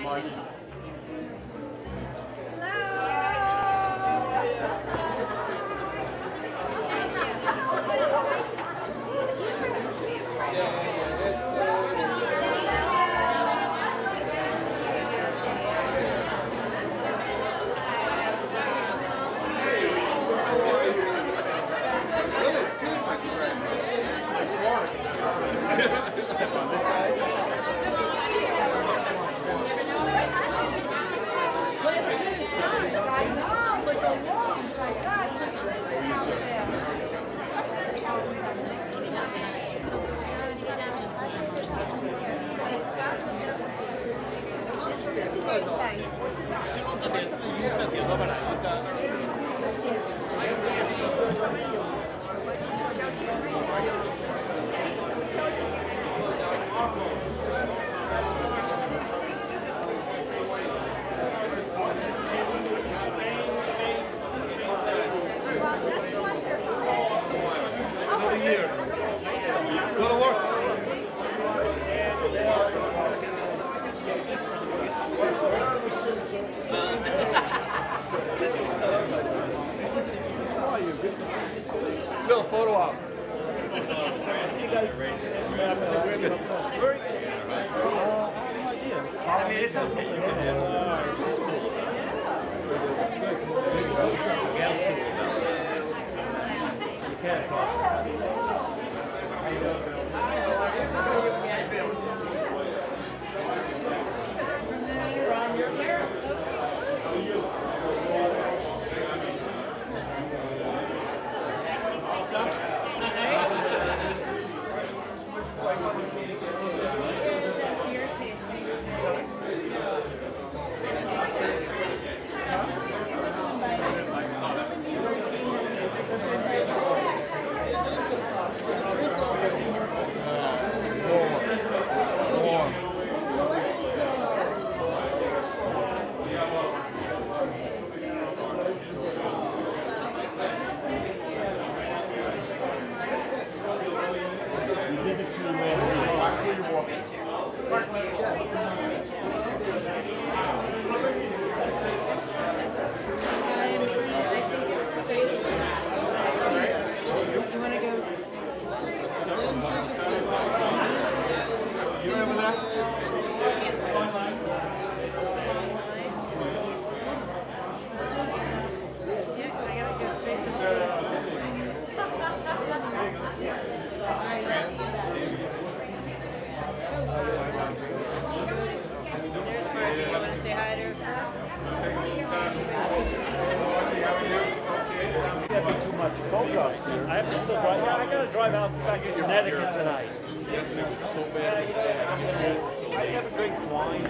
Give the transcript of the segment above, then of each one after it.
Margie. Bill, photo op. I mean, it's okay. It's cool. You can't talk. From your chair. I have to still drive. Yeah, I gotta drive out back to Connecticut tonight. I have a great wine.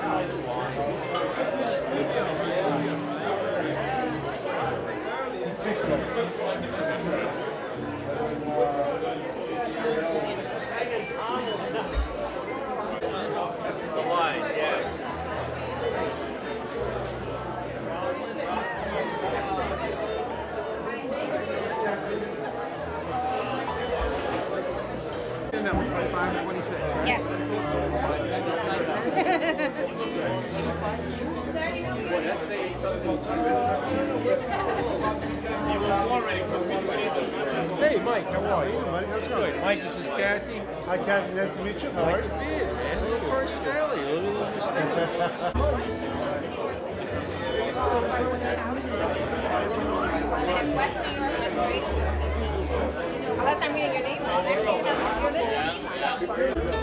Nice wine. This is the line, yeah. That was 25 and 26, right? Yes. Hey, Mike, how are you? Buddy? How's it going? Mike, this is Kathy. Hi, Kathy. Nice to meet you. I like your beard, man. A little personality. A little Western Restoration of CT. Unless I'm reading your name wrong. Actually, you're listening.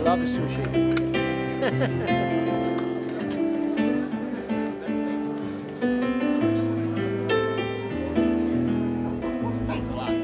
Love the sushi. Thanks a lot.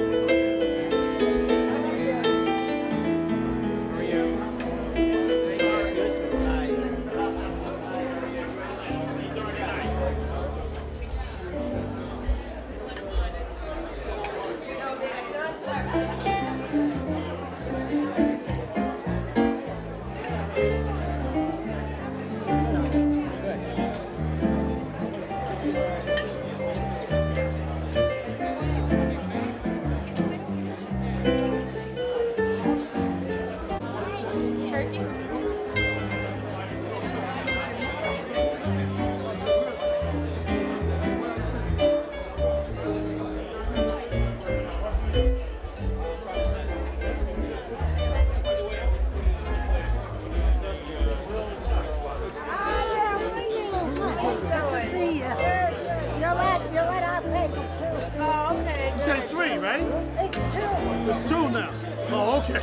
It's two now. Oh, okay.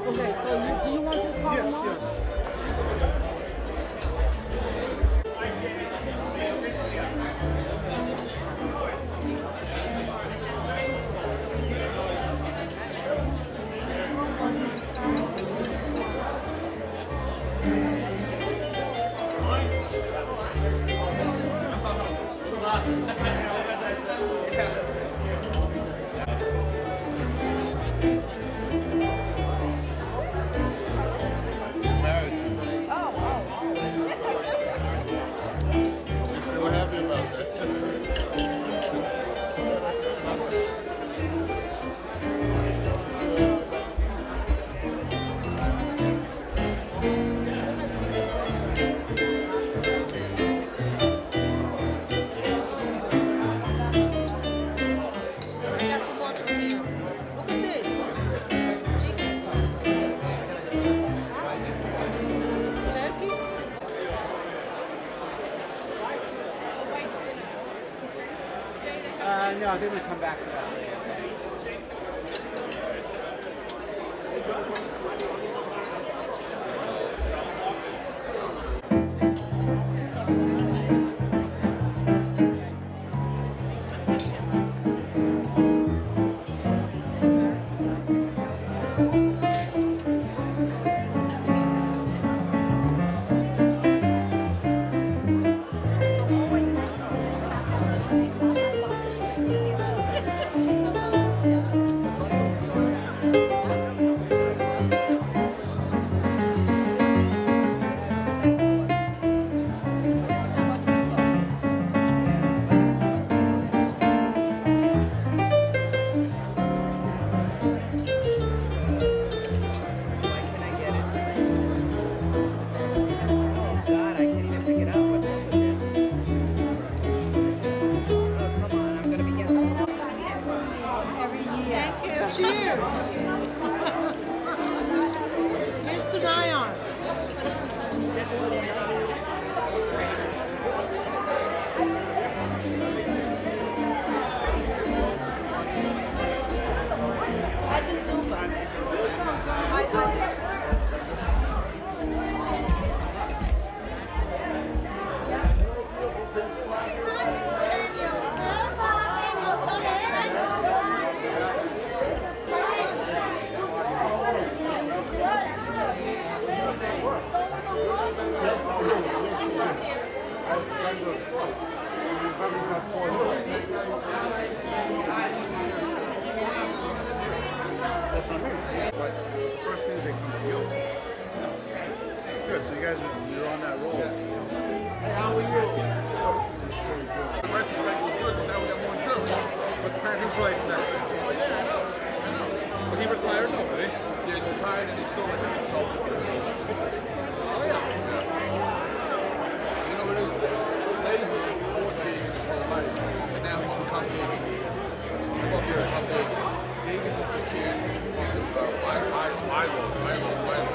Okay, so do you want this car? Yes. No, I think we come back to that later. retired and he's still like a consultant. Oh yeah. You know what it is? Lehr fought David for life, and now he's become David. Well, here, become David. David is the chair of the bylaws. What is Lehr?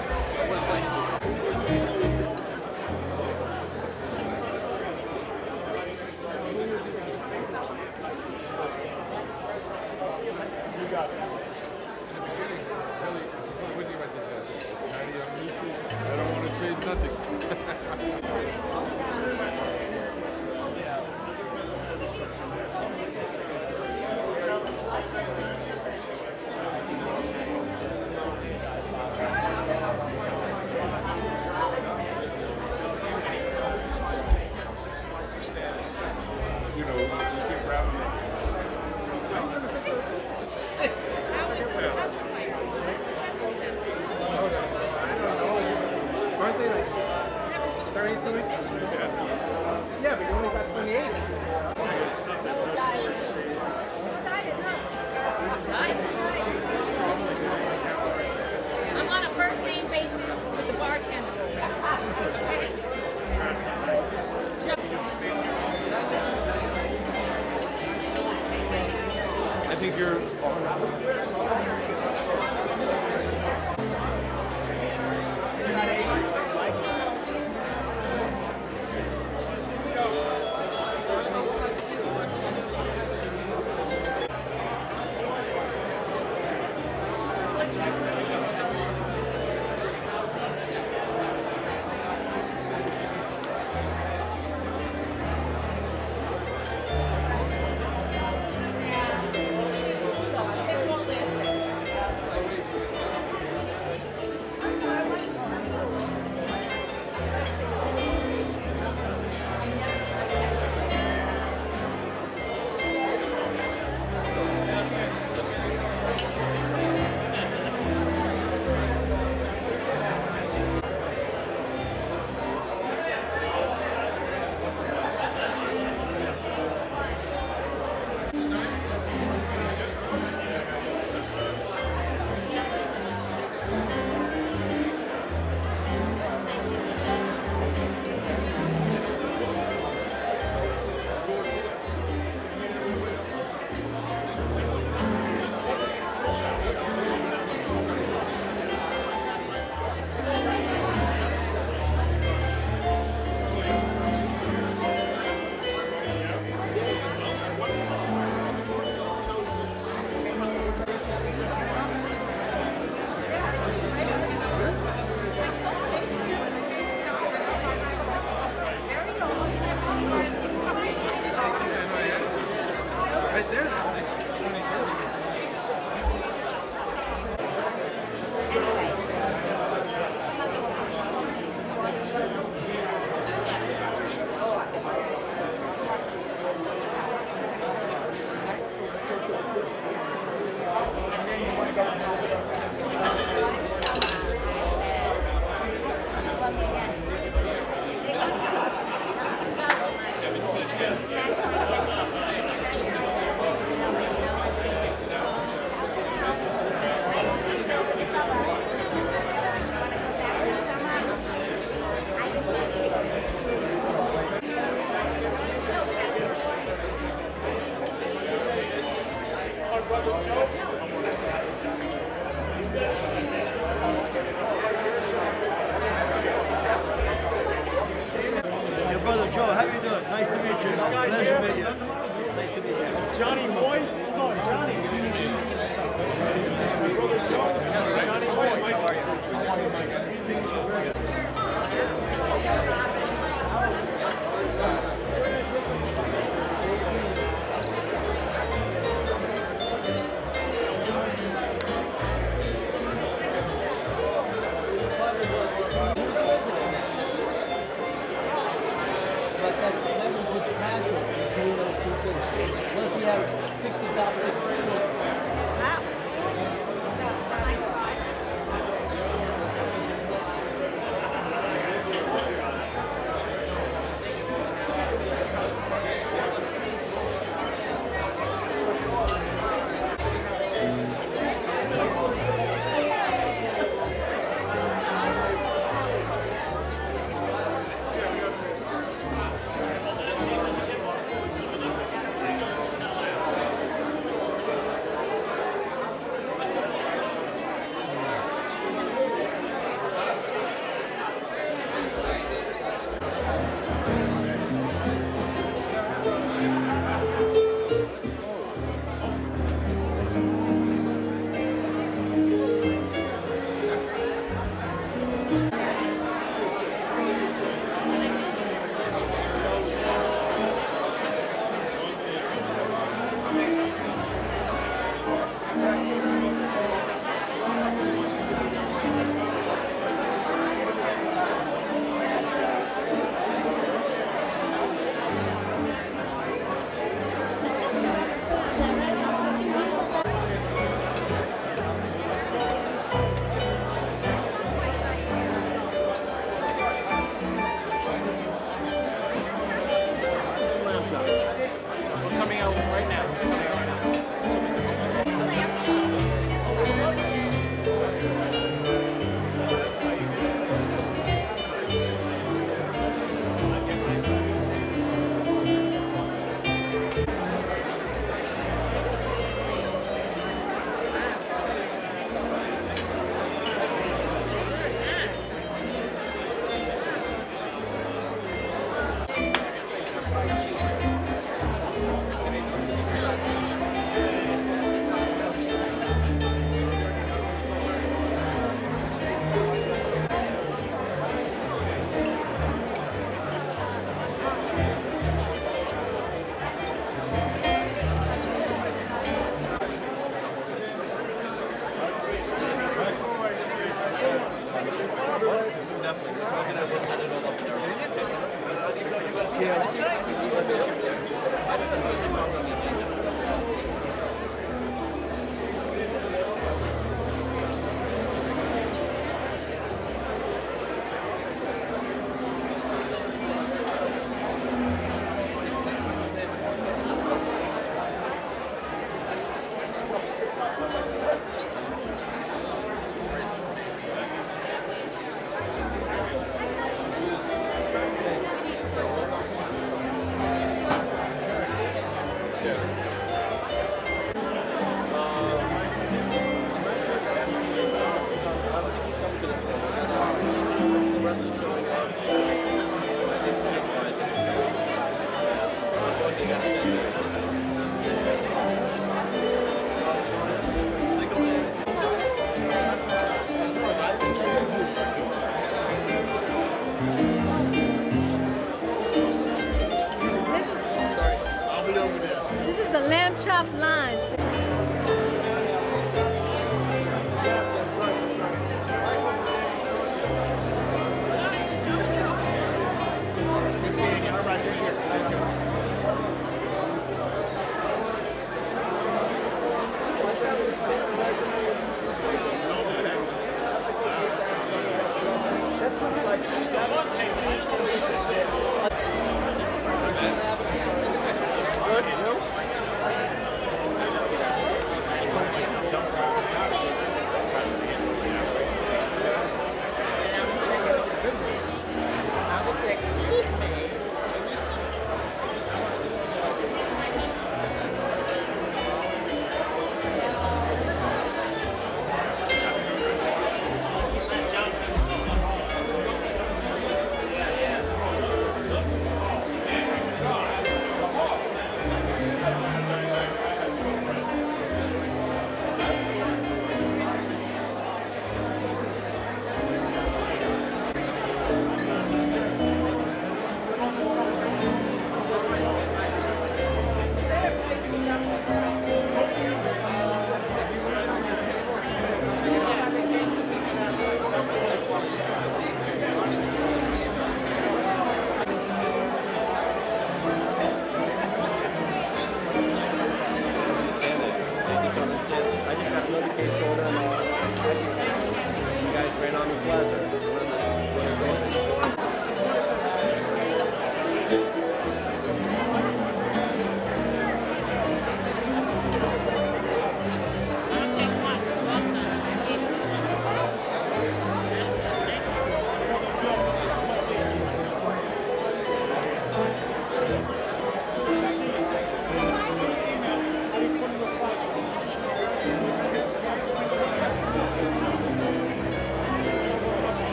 top lines.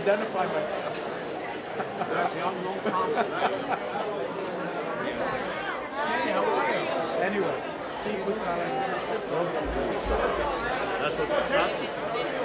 Identify myself. Anyway, Steve was calling. That's what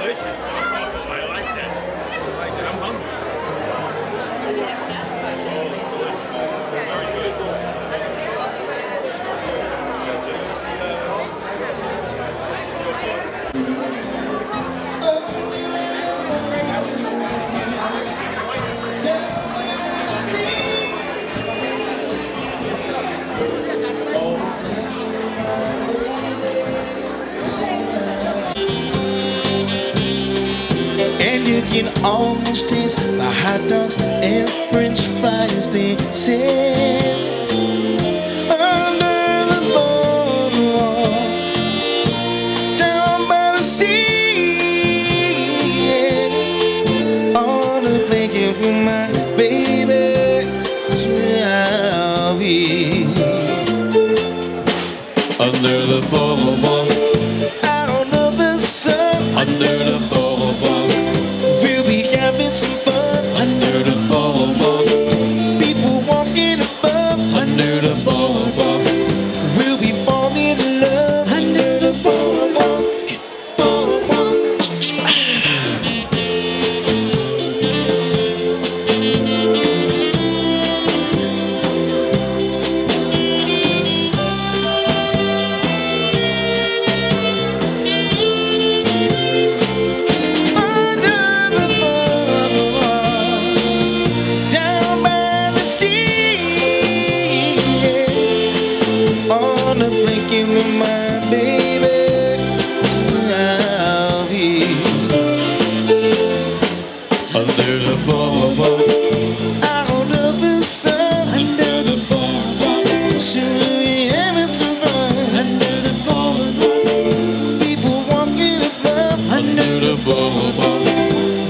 Delicious. I like that. I'm hungry. Very good. And you can almost taste the hot dogs and French fries they sell under the boardwalk down by the sea. Yeah. All to thank you for my baby, Shelby. Under the boardwalk, out of the sun, under the boardwalk. We'll be having some fun under the boardwalk. People walking above under the boardwalk. We'll be falling in love under the boardwalk.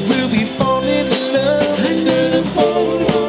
We'll be falling in love under the boardwalk.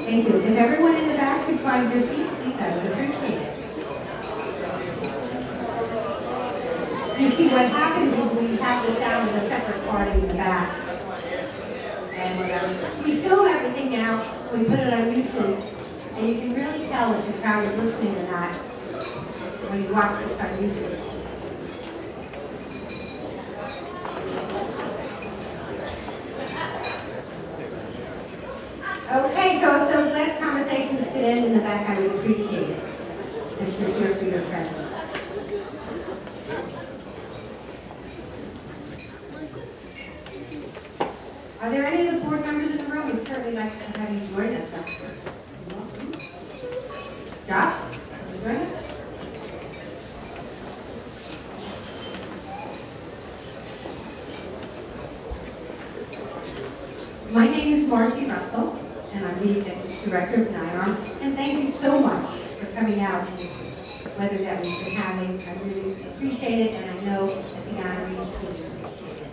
Thank you. If everyone in the back could find their seat, please, I would appreciate it. You see, what happens is we have the sound of a separate party in the back. And we film everything now, we put it on YouTube, and you can really tell if the crowd is listening or not when you watch this on YouTube. Okay, so if those last conversations could end in the back, I would appreciate it. Mr. Chair, for your presence. Are there any of the board members in the room? We'd certainly like to have you join us. Josh, will you join us? My name is Margie Russell, and I'm the Executive Director of NYARM, and thank you so much for coming out on this weather that we've been having. I really appreciate it, and I know that the honorees truly appreciate it.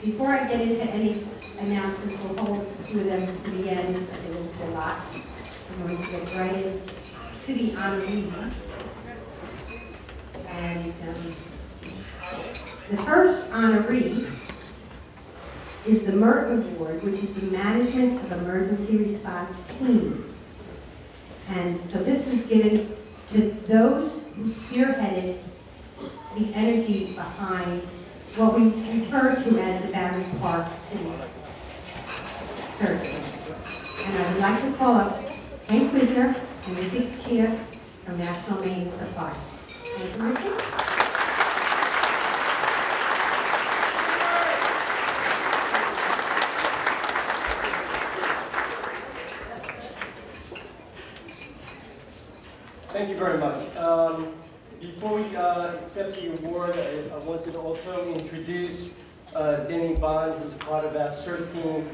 Before I get into any announcements, we'll hold a few of them to the end, but there will be a lot. I'm going to get right into the honorees. And the first honoree is the Merton Award, which is the Management of Emergency Response Teams. And so this is given to those who spearheaded the energy behind what we refer to as the Battery Park City Survey. And I would like to call up Hank Wisner and Richie Chia from National Main Supplies. Thank you, Richie. Thank you very much. Before we accept the award, I wanted to also introduce Denny Bond, who's part of our CERT team.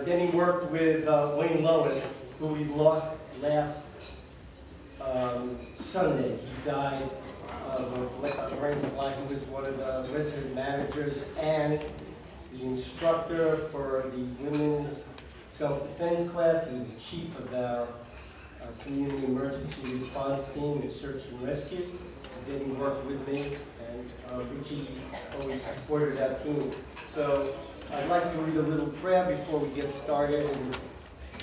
Denny worked with Wayne Lowen, who we lost last Sunday. He died of a brain flag. He was one of the resident managers and the instructor for the women's self-defense class. He was the chief of our community emergency response team in search and rescue. Then he worked with me, and Richie always supported our team. So I'd like to read a little prayer before we get started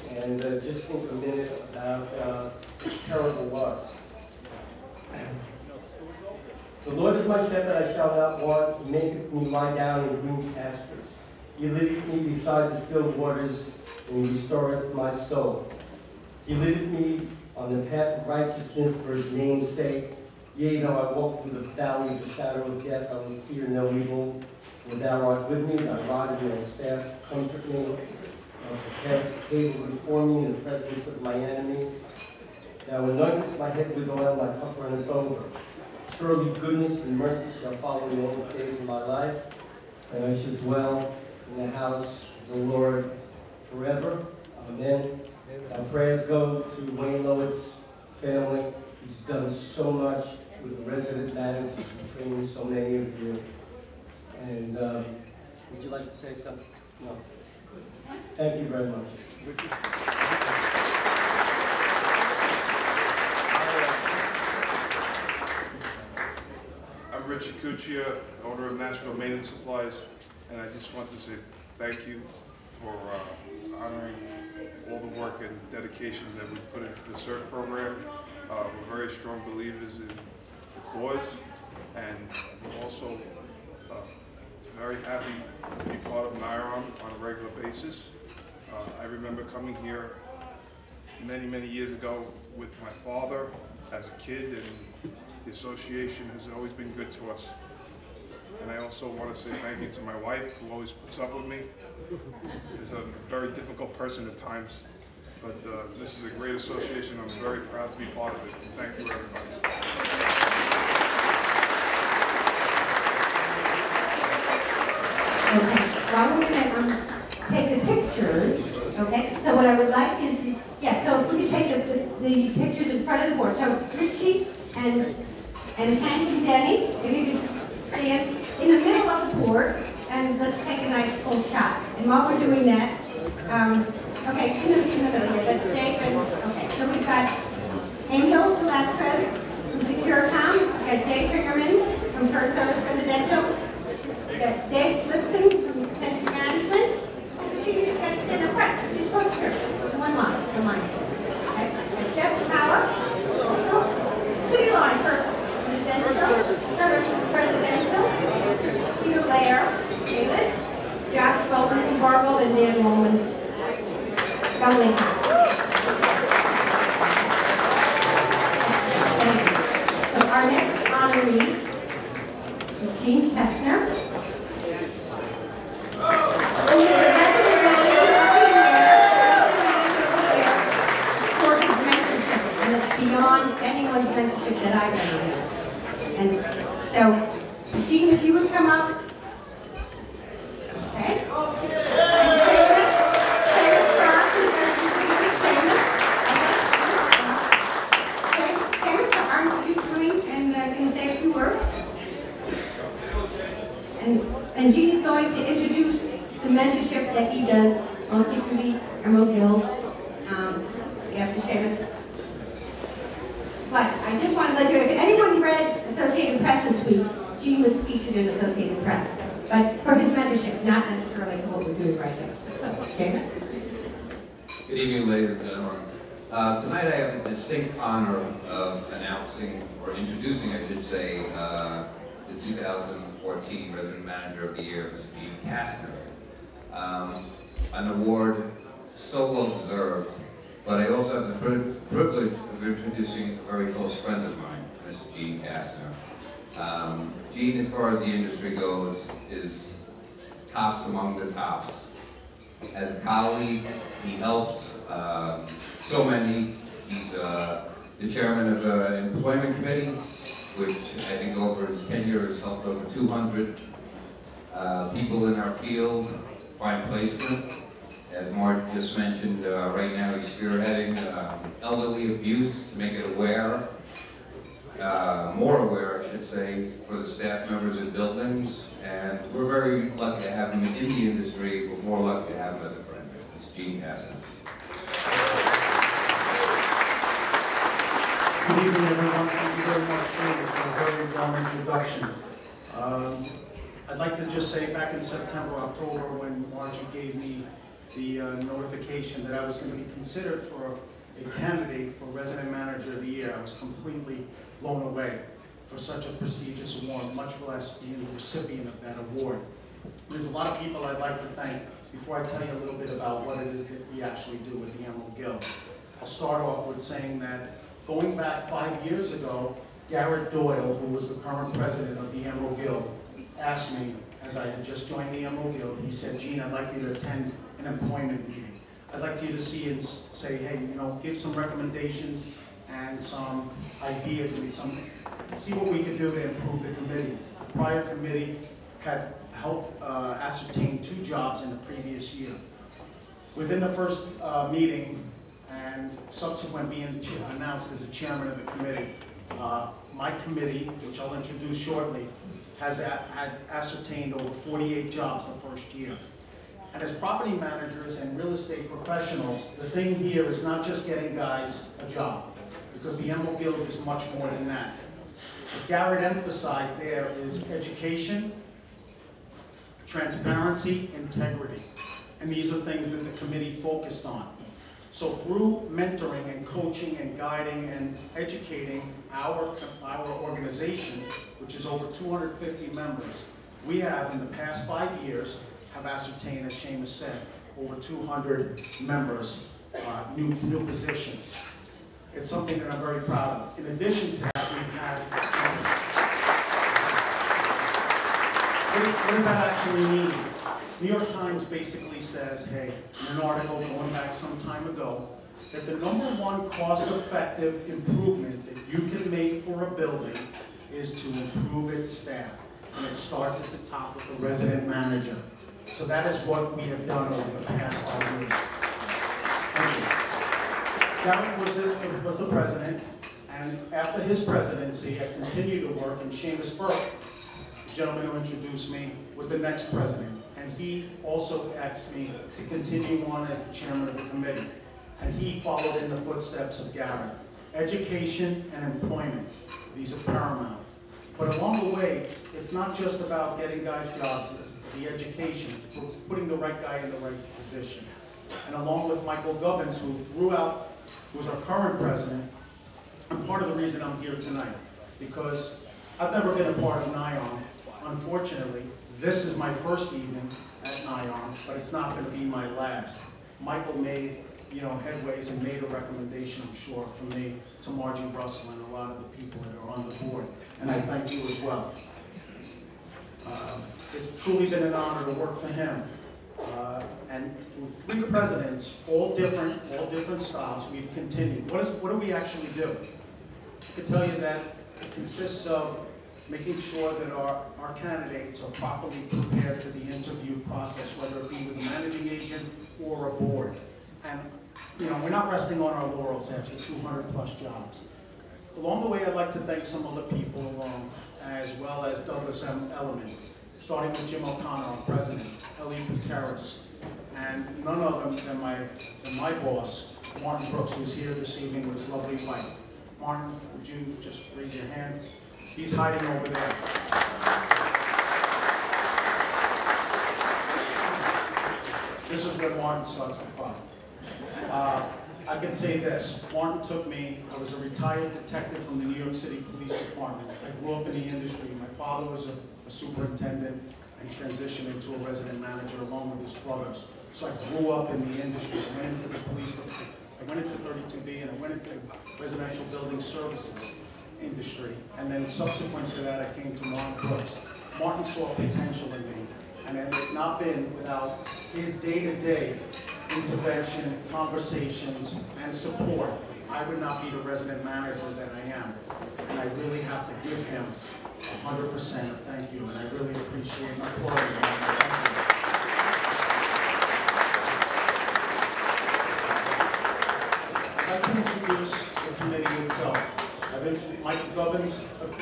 and just think a minute about this terrible loss. The Lord is my shepherd, I shall not want. He maketh me lie down in green pastures. He leadeth me beside the still waters, and he restoreth my soul. He leadeth me on the path of righteousness for his name's sake. Yea, though I walk through the valley of the shadow of death, I will fear no evil. For thou art with me, thy rod and thy staff comfort me. Thou preparest the table before me in the presence of my enemies. Thou anointest my head with oil, my cup runneth over. Surely goodness and mercy shall follow me all the days of my life, and I shall dwell in the house of the Lord forever. Amen. Our prayers go to Wayne Lowen's family. He's done so much with the resident managers and training so many of you. And would you like to say something? No. Thank you very much. I'm Richie Cuccia, owner of National Main Supplies, and I just want to say thank you for honoring all the work and dedication that we put into the CERT program. We're very strong believers in the cause, and we're also very happy to be part of NYARM on a regular basis. I remember coming here many, many years ago with my father as a kid, and the association has always been good to us. And I also want to say thank you to my wife, who always puts up with me. She's a very difficult person at times, but this is a great association. I'm very proud to be part of it. Thank you, everybody. Okay, well, we're going to take the pictures, okay? So what I would like is yeah, so if we could take the pictures in front of the board. So Richie and Hank and Denny, if you could stand in the middle of the board, and let's take a nice full shot. And while we're doing that, okay, in the middle here, that's Dave and, okay, so we've got Angel Velasquez from Securicom, we've got Dave Fingerman from FirstService Residential, we've got Dave Lipson from Century Management. You've got to stand up front. You're supposed to hear. One line. Okay. Jeff Power, CityLine Presidential, Peter Lehr, KALED, Josh Goldman from ARGO, and Dan Woolman, Gala. So our next honoree is Jean Kessner. Beyond anyone's mentorship that I've ever used. And so, Jean, if you would come up. Okay. And Seamus. volunteered for the Emerald Guild after Seamus. But I just want to let you know, if anyone read Associated Press this week, Gene was featured in Associated Press, but for his mentorship, not necessarily for what we're doing right now. So, Seamus? Good evening, ladies and gentlemen. Tonight I have the distinct honor of announcing, or introducing, I should say, the 2014 Resident Manager of the Year, Mr. Gene Kastner. An award so well deserved, but I also have the privilege of introducing a very close friend of mine, Mr. Gene Kastner. Gene, as far as the industry goes, is tops among the tops. As a colleague, he helps so many. He's the chairman of an employment committee, which I think over his tenure has helped over 200 people in our field find placement. As Mark just mentioned, right now he's spearheading elderly abuse to make it aware, more aware, I should say, for the staff members in buildings. And we're very lucky to have him in the industry. We're more lucky to have him as a friend. It's Gene Kastner. Good evening, everyone. Thank you very much, Seamus, for a very warm introduction. I'd like to just say back in September, October, when Margie gave me the notification that I was going to be considered for a candidate for Resident Manager of the Year, I was completely blown away for such a prestigious award, much less being the recipient of that award. There's a lot of people I'd like to thank before I tell you a little bit about what it is that we actually do with the Emerald Guild. I'll start off with saying that going back 5 years ago, Garrett Doyle, who was the current president of the Emerald Guild, asked me, as I had just joined the Emerald Guild, he said, Gene, I'd like you to attend an employment meeting. I'd like you to see and say, hey, you know, give some recommendations and some ideas and see what we could do to improve the committee. The prior committee had helped ascertain 2 jobs in the previous year. Within the first meeting and subsequent being announced as the chairman of the committee, my committee, which I'll introduce shortly, had ascertained over 48 jobs the first year. And as property managers and real estate professionals, the thing here is not just getting guys a job, because the Emerald Guild is much more than that. What Garrett emphasized there is education, transparency, integrity. And these are things that the committee focused on. So through mentoring and coaching and guiding and educating our organization, which is over 250 members, we have in the past 5 years have ascertained, as Seamus said, over 200 members, new positions. It's something that I'm very proud of. In addition to that, we've had, what does that actually mean? New York Times basically says, hey, in an article going back some time ago, that the #1 cost-effective improvement that you can make for a building is to improve its staff. And it starts at the top with the resident manager. So that is what we have done over the past 5 years. Thank you. Garrett was the president, and after his presidency, I continued to work, and Seamus Burke, the gentleman who introduced me, was the next president. And he also asked me to continue on as the chairman of the committee. And he followed in the footsteps of Garrett. Education and employment, these are paramount. But along the way, it's not just about getting guys jobs, it's the education, putting the right guy in the right position. And along with Michael Gubbins, who's our current president, I'm part of the reason I'm here tonight. Because I've never been a part of NYARM. Unfortunately, this is my first evening at NYARM, but it's not going to be my last. Michael made, headways and made a recommendation, I'm sure, from me to Margie Russell and a lot of the people that are on the board. And I thank you as well. It's truly been an honor to work for him. And with 3 presidents, all different styles, we've continued. What do we actually do? I can tell you that it consists of making sure that our candidates are properly prepared for the interview process, whether it be with a managing agent or a board. And we're not resting on our laurels after 200 plus jobs. Along the way, I'd like to thank some other people as well as Douglas M. Elliman, starting with Jim O'Connor, our president, Ellie Pateris, and none other than my boss, Martin Brooks, who's here this evening with his lovely wife. Martin, would you just raise your hand? He's hiding over there. This is where Martin starts the fun. I can say this, Martin took me, I was a retired detective from the New York City Police Department. I grew up in the industry. My father was a superintendent and transitioned into a resident manager along with his brothers. So I grew up in the industry. I went into the police, I went into 32B and I went into residential building services industry. And then subsequent to that, I came to Martin Brooks. Martin saw potential in me. And had it not been without his day-to-day intervention, conversations, and support, I would not be the resident manager that I am. And I really have to give him 100% of thank you, and I really appreciate my applaud. I'd like to introduce the committee itself. I've introduced Mike Govins.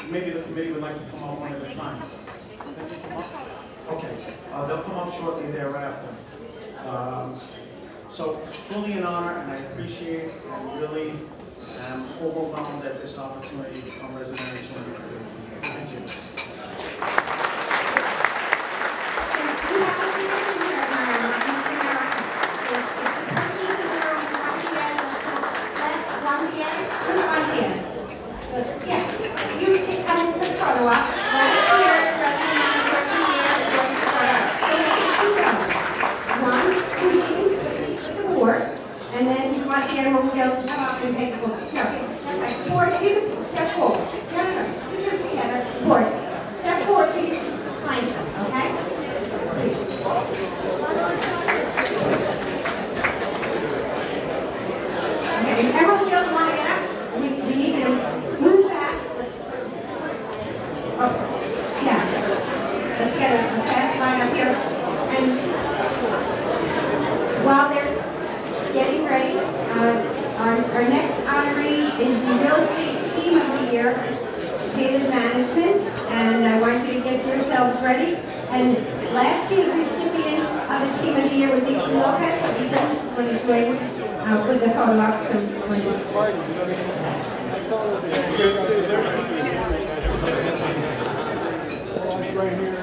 Maybe the committee would like to come up one at a time. Okay, they'll come up shortly thereafter. So it's truly an honor, and I appreciate and really am overwhelmed at this opportunity to become residential. Thank you. And then you want the animal girls to come up and take the book. No, forward, you can step forward. No, put your feet together, forward. Step forward so you can find them, okay? Okay, everyone girls want to get up? We need to move fast. Oh, yeah. Let's get a fast line up here. And while they're getting ready, our next honoree is the Real Estate Team of the Year, KALED Management, and I want you to get yourselves ready. And last year's recipient of the Team of the Year was Ethan Lopez, so Ethan, when he's ready, put the photo up. Right here.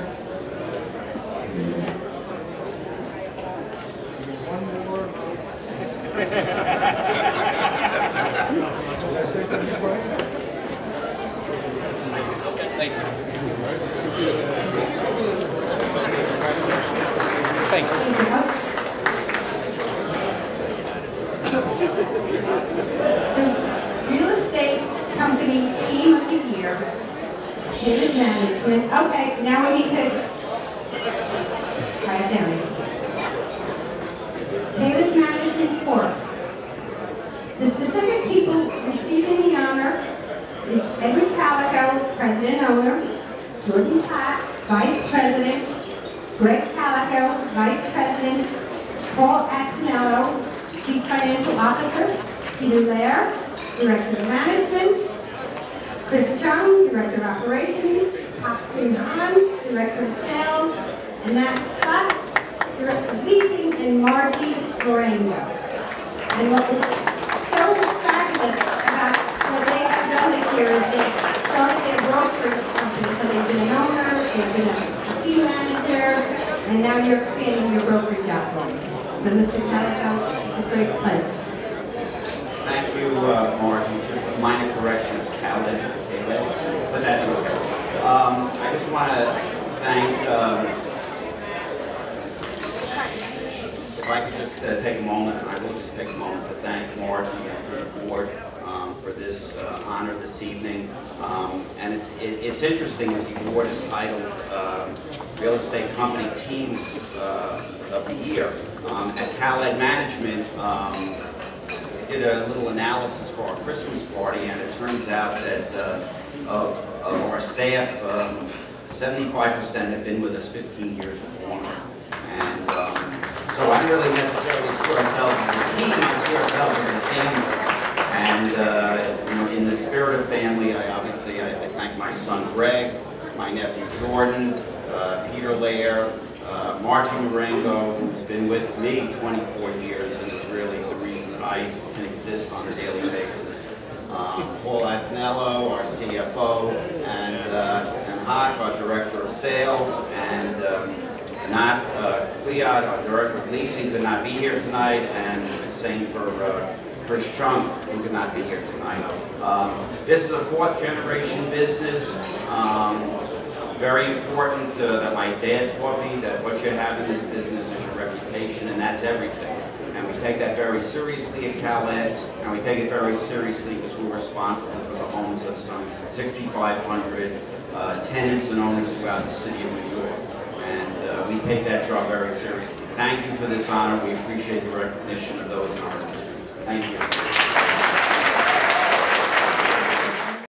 One more. Thank you. Thank you. Real Estate Company Team of the Year, KALED Management. Okay, now we need to write it down. KALED Management Corp. The specific people receiving the honor is Edward Kalikow, President and Owner, Jordan Platt, Vice President, Greg Kalikow, Vice President, Paul Attinello, Chief Financial Officer, Peter Lehr, Director of Management, Chris Chung, Director of Operations, Hak Bin Ahn, Director of Sales, Anat, Director of Leasing, and Margie Marengo. And what was so fabulous about what they have done this year is they started their brokerage company. So they've been an owner, they've been a fee manager, and now you're expanding your brokerage outcomes. So Mr. Kalikow, it's a great pleasure. Thank you, Margie. Just a minor correction, it's KALED, but that's okay. I just want to thank, if I could just take a moment, and I will just take a moment to thank Margie and her board for this honor this evening. And it's interesting that the award is titled Real Estate Company Team of the Year. At KALED Management, we did a little analysis for our Christmas party, and it turns out that of our staff, 75% have been with us 15 years or more. And so I really necessarily see ourselves as a team, I see ourselves as a family. And you know, in the spirit of family, I thank my son Greg, my nephew Jordan, Peter Lehr, Margie Marengo, who's been with me 24 years and is really the reason that I can exist on a daily basis. Paul Attinello, our CFO, and Hak, our Director of Sales, and Anat, Kliot, our Director of Leasing, could not be here tonight, and the same for Chung, who could not be here tonight. This is a fourth generation business. Very important that my dad taught me that what you have in this business is your reputation, and that's everything. And we take that very seriously at KALED, and we take it very seriously because we're responsible for the homes of some 6,500 tenants and owners throughout the city of New York. And we take that job very seriously. Thank you for this honor. We appreciate the recognition of those in our industry. Thank you.